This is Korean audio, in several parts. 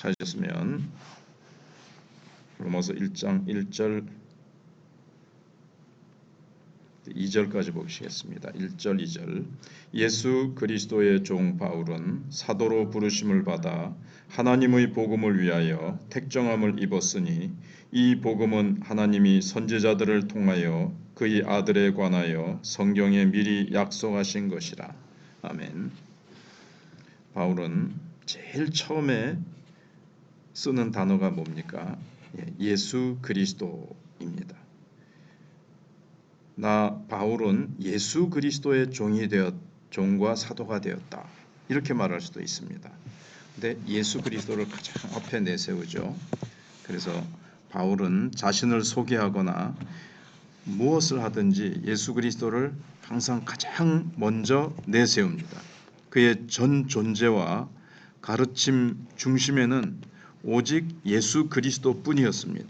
찾으셨으면 로마서 1장 1절 2절까지 보시겠습니다. 1절 2절. 예수 그리스도의 종 바울은 사도로 부르심을 받아 하나님의 복음을 위하여 택정함을 입었으니 이 복음은 하나님이 선지자들을 통하여 그의 아들에 관하여 성경에 미리 약속하신 것이라. 아멘. 바울은 제일 처음에 쓰는 단어가 뭡니까? 예수 그리스도입니다. 나 바울은 예수 그리스도의 종과 사도가 되었다. 이렇게 말할 수도 있습니다. 근데 예수 그리스도를 가장 앞에 내세우죠. 그래서 바울은 자신을 소개하거나 무엇을 하든지 예수 그리스도를 항상 가장 먼저 내세웁니다. 그의 전 존재와 가르침 중심에는 오직 예수 그리스도뿐이었습니다.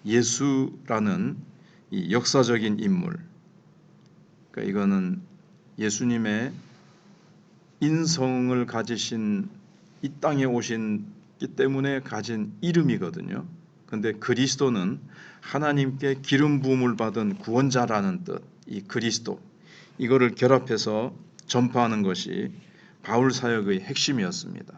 예수라는 이 역사적인 인물, 그러니까 이거는 예수님의 인성을 가지신 이 땅에 오신기 때문에 가진 이름이거든요. 그런데 그리스도는 하나님께 기름 부음을 받은 구원자라는 뜻, 이 그리스도, 이거를 결합해서 전파하는 것이 바울 사역의 핵심이었습니다.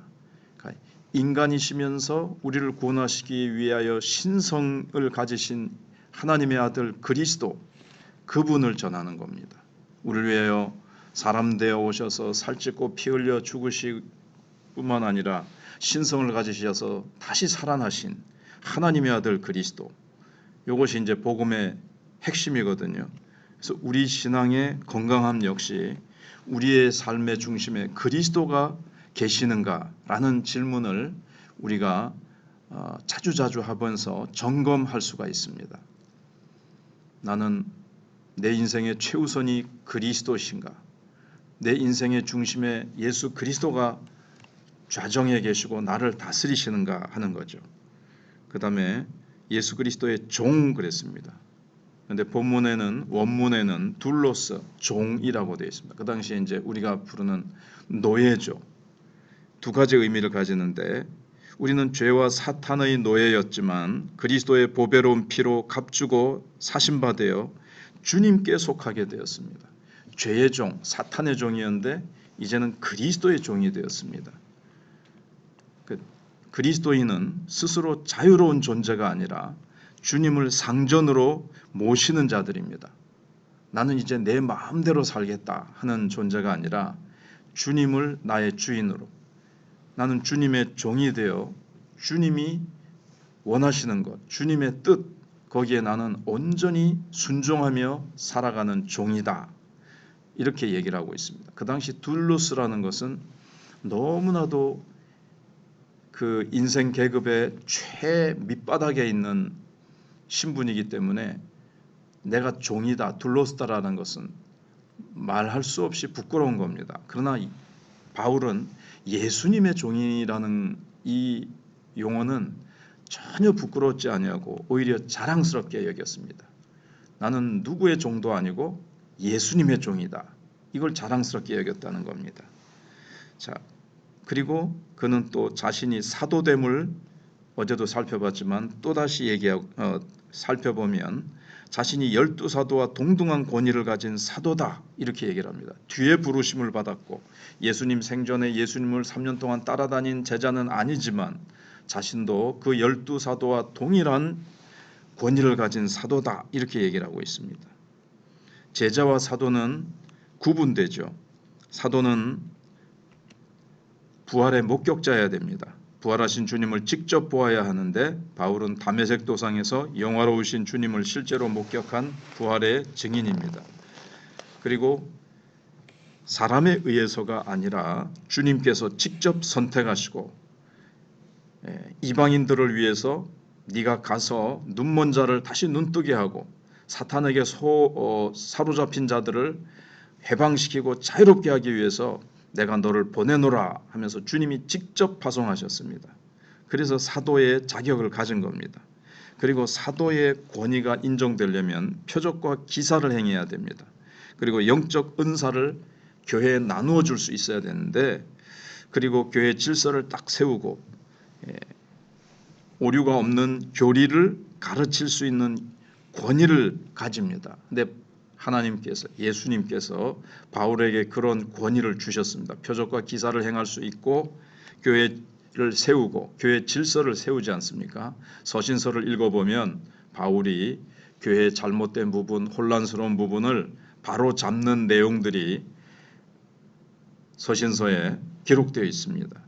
그러니까 인간이시면서 우리를 구원하시기 위하여 신성을 가지신 하나님의 아들 그리스도, 그분을 전하는 겁니다. 우리를 위하여 사람 되어 오셔서 살찌고 피 흘려 죽으실 뿐만 아니라 신성을 가지셔서 다시 살아나신 하나님의 아들 그리스도, 이것이 이제 복음의 핵심이거든요. 그래서 우리 신앙의 건강함 역시 우리의 삶의 중심에 그리스도가 계시는가라는 질문을 우리가 자주자주 하면서 점검할 수가 있습니다. 나는 내 인생의 최우선이 그리스도신가? 내 인생의 중심에 예수 그리스도가 좌정해 계시고 나를 다스리시는가 하는 거죠. 그 다음에 예수 그리스도의 종 그랬습니다. 그런데 본문에는 원문에는 둘로스 종이라고 되어 있습니다. 그 당시에 이제 우리가 부르는 노예죠. 두 가지 의미를 가지는데 우리는 죄와 사탄의 노예였지만 그리스도의 보배로운 피로 값주고 사신바 되어 주님께 속하게 되었습니다. 죄의 종, 사탄의 종이었는데 이제는 그리스도의 종이 되었습니다. 그리스도인은 스스로 자유로운 존재가 아니라 주님을 상전으로 모시는 자들입니다. 나는 이제 내 마음대로 살겠다 하는 존재가 아니라 주님을 나의 주인으로, 나는 주님의 종이 되어 주님이 원하시는 것, 주님의 뜻, 거기에 나는 온전히 순종하며 살아가는 종이다. 이렇게 얘기를 하고 있습니다. 그 당시 둘로스라는 것은 너무나도 그 인생 계급의 최 밑바닥에 있는 신분이기 때문에 내가 종이다, 둘로스다라는 것은 말할 수 없이 부끄러운 겁니다. 그러나 바울은 예수님의 종이라는 이 용어는 전혀 부끄럽지 아니하고 오히려 자랑스럽게 여겼습니다. 나는 누구의 종도 아니고 예수님의 종이다. 이걸 자랑스럽게 여겼다는 겁니다. 자, 그리고 그는 또 자신이 사도됨을 어제도 살펴봤지만 또다시 살펴보면 자신이 12사도와 동등한 권위를 가진 사도다 이렇게 얘기를 합니다. 뒤에 부르심을 받았고 예수님 생전에 예수님을 3년 동안 따라다닌 제자는 아니지만 자신도 그 12사도와 동일한 권위를 가진 사도다 이렇게 얘기를 하고 있습니다. 제자와 사도는 구분되죠. 사도는 부활의 목격자여야 됩니다. 부활하신 주님을 직접 보아야 하는데 바울은 다메섹 도상에서 영화로우신 주님을 실제로 목격한 부활의 증인입니다. 그리고 사람에 의해서가 아니라 주님께서 직접 선택하시고 이방인들을 위해서 네가 가서 눈먼 자를 다시 눈뜨게 하고 사탄에게 사로잡힌 자들을 해방시키고 자유롭게 하기 위해서 내가 너를 보내노라 하면서 주님이 직접 파송하셨습니다. 그래서 사도의 자격을 가진 겁니다. 그리고 사도의 권위가 인정되려면 표적과 기사를 행해야 됩니다. 그리고 영적 은사를 교회에 나누어 줄 수 있어야 되는데, 그리고 교회 질서를 딱 세우고 오류가 없는 교리를 가르칠 수 있는 권위를 가집니다. 근데 하나님께서, 예수님께서 바울에게 그런 권위를 주셨습니다. 표적과 기사를 행할 수 있고 교회를 세우고 교회 질서를 세우지 않습니까? 서신서를 읽어보면 바울이 교회의 잘못된 부분, 혼란스러운 부분을 바로 잡는 내용들이 서신서에 기록되어 있습니다.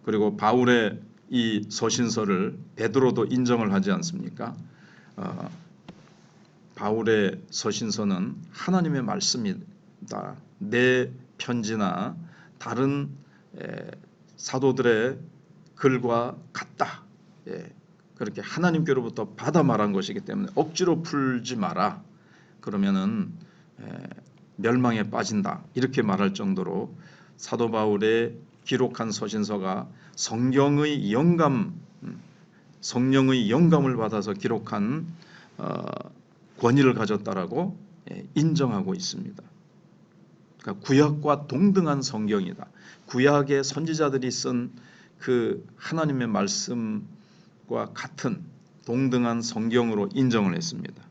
그리고 바울의 이 서신서를 베드로도 인정을 하지 않습니까? 바울의 서신서는 하나님의 말씀이다. 내 편지나 다른 사도들의 글과 같다. 그렇게 하나님께로부터 받아 말한 것이기 때문에 억지로 풀지 마라. 그러면은 멸망에 빠진다. 이렇게 말할 정도로 사도 바울의 기록한 서신서가 성령의 영감을 받아서 기록한 권위를 가졌다라고 인정하고 있습니다. 그러니까 구약과 동등한 성경이다. 구약의 선지자들이 쓴 그 하나님의 말씀과 같은 동등한 성경으로 인정을 했습니다.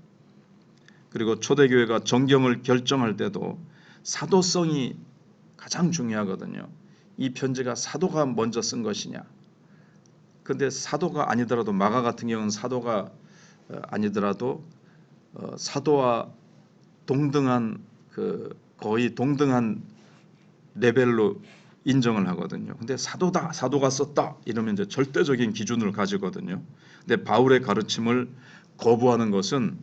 그리고 초대교회가 정경을 결정할 때도 사도성이 가장 중요하거든요. 이 편지가 사도가 먼저 쓴 것이냐. 그런데 사도가 아니더라도 마가 같은 경우는 사도가 아니더라도 사도와 동등한 거의 동등한 레벨로 인정을 하거든요. 근데 사도가 썼다 이러면 이제 절대적인 기준을 가지거든요. 근데 바울의 가르침을 거부하는 것은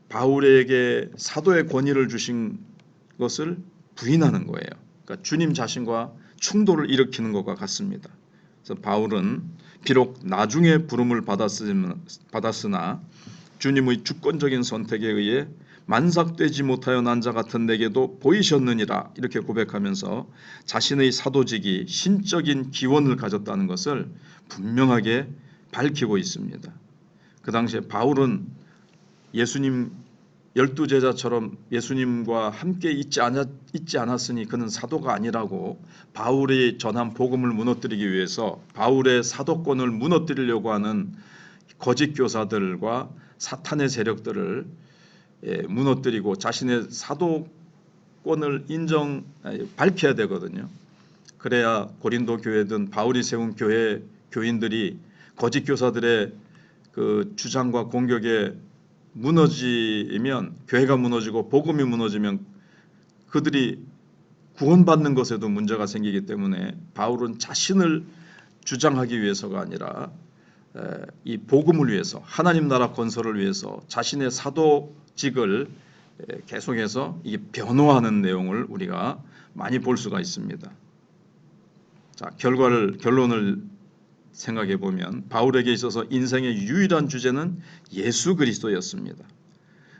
바울에게 사도의 권위를 주신 것을 부인하는 거예요. 그러니까 주님 자신과 충돌을 일으키는 것과 같습니다. 그래서 바울은 비록 나중에 부름을 받았으나 주님의 주권적인 선택에 의해 만삭되지 못하여 난 자 같은 내게도 보이셨느니라 이렇게 고백하면서 자신의 사도직이 신적인 기원을 가졌다는 것을 분명하게 밝히고 있습니다. 그 당시에 바울은 예수님 12제자처럼 예수님과 함께 있지 않았으니 그는 사도가 아니라고 바울이 전한 복음을 무너뜨리기 위해서 바울의 사도권을 무너뜨리려고 하는 거짓 교사들과 사탄의 세력들을 무너뜨리고 자신의 사도권을 밝혀야 되거든요. 그래야 고린도 교회든 바울이 세운 교회 교인들이 거짓 교사들의 그 주장과 공격에 무너지면 교회가 무너지고 복음이 무너지면 그들이 구원받는 것에도 문제가 생기기 때문에 바울은 자신을 주장하기 위해서가 아니라 이 복음을 위해서 하나님 나라 건설을 위해서 자신의 사도직을 계속해서 이게 변호하는 내용을 우리가 많이 볼 수가 있습니다. 자, 결론을 생각해 보면 바울에게 있어서 인생의 유일한 주제는 예수 그리스도였습니다.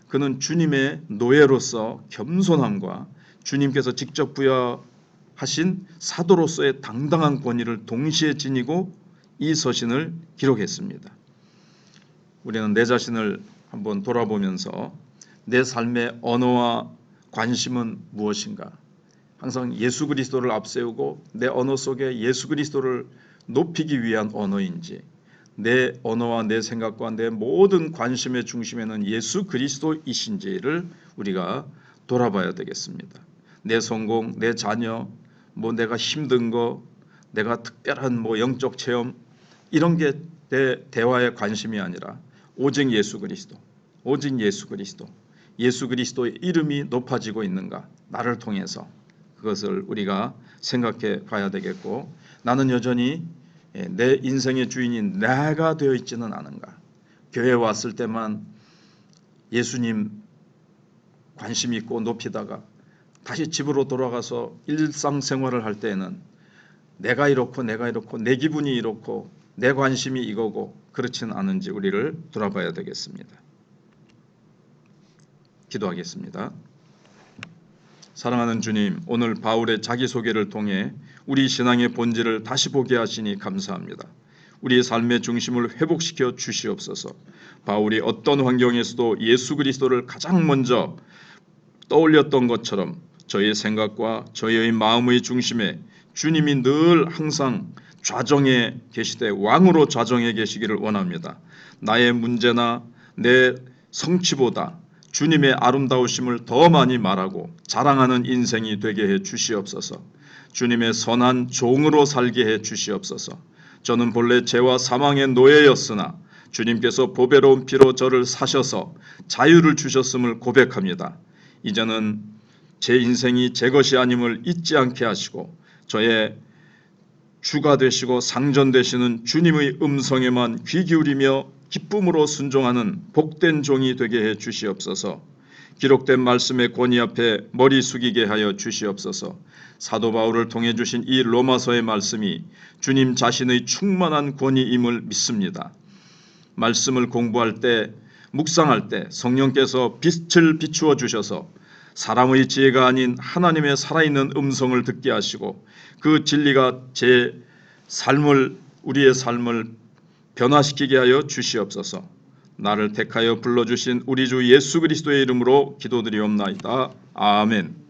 그는 주님의 노예로서 겸손함과 주님께서 직접 부여하신 사도로서의 당당한 권위를 동시에 지니고 이 서신을 기록했습니다. 우리는 내 자신을 한번 돌아보면서 내 삶의 언어와 관심은 무엇인가? 항상 예수 그리스도를 앞세우고 내 언어 속에 예수 그리스도를 높이기 위한 언어인지 내 언어와 내 생각과 내 모든 관심의 중심에는 예수 그리스도이신지를 우리가 돌아봐야 되겠습니다. 내 성공, 내 자녀, 내가 힘든 거, 내가 특별한 영적 체험 이런 게 내 대화의 관심이 아니라 오직 예수 그리스도, 오직 예수 그리스도, 예수 그리스도의 이름이 높아지고 있는가 나를 통해서 그것을 우리가 생각해 봐야 되겠고 나는 여전히 내 인생의 주인인 내가 되어 있지는 않은가. 교회에 왔을 때만 예수님 관심 있고 높이다가 다시 집으로 돌아가서 일상생활을 할 때에는 내가 이렇고 내 기분이 이렇고 내 관심이 이거고 그렇지는 않은지 우리를 돌아봐야 되겠습니다. 기도하겠습니다. 사랑하는 주님, 오늘 바울의 자기소개를 통해 우리 신앙의 본질을 다시 보게 하시니 감사합니다. 우리의 삶의 중심을 회복시켜 주시옵소서. 바울이 어떤 환경에서도 예수 그리스도를 가장 먼저 떠올렸던 것처럼 저의 생각과 저의 마음의 중심에 주님이 늘 항상 좌정에 계시되 왕으로 좌정에 계시기를 원합니다. 나의 문제나 내 성취보다 주님의 아름다우심을 더 많이 말하고 자랑하는 인생이 되게 해 주시옵소서. 주님의 선한 종으로 살게 해 주시옵소서. 저는 본래 죄와 사망의 노예였으나 주님께서 보배로운 피로 저를 사셔서 자유를 주셨음을 고백합니다. 이제는 제 인생이 제 것이 아님을 잊지 않게 하시고 저의 주가 되시고 상전 되시는 주님의 음성에만 귀 기울이며 기쁨으로 순종하는 복된 종이 되게 해 주시옵소서. 기록된 말씀의 권위 앞에 머리 숙이게 하여 주시옵소서. 사도 바울을 통해 주신 이 로마서의 말씀이 주님 자신의 충만한 권위임을 믿습니다. 말씀을 공부할 때, 묵상할 때 성령께서 빛을 비추어 주셔서 사람의 지혜가 아닌 하나님의 살아있는 음성을 듣게 하시고 그 진리가 제 삶을, 우리의 삶을 변화시키게 하여 주시옵소서. 나를 택하여 불러주신 우리 주 예수 그리스도의 이름으로 기도드리옵나이다. 아멘.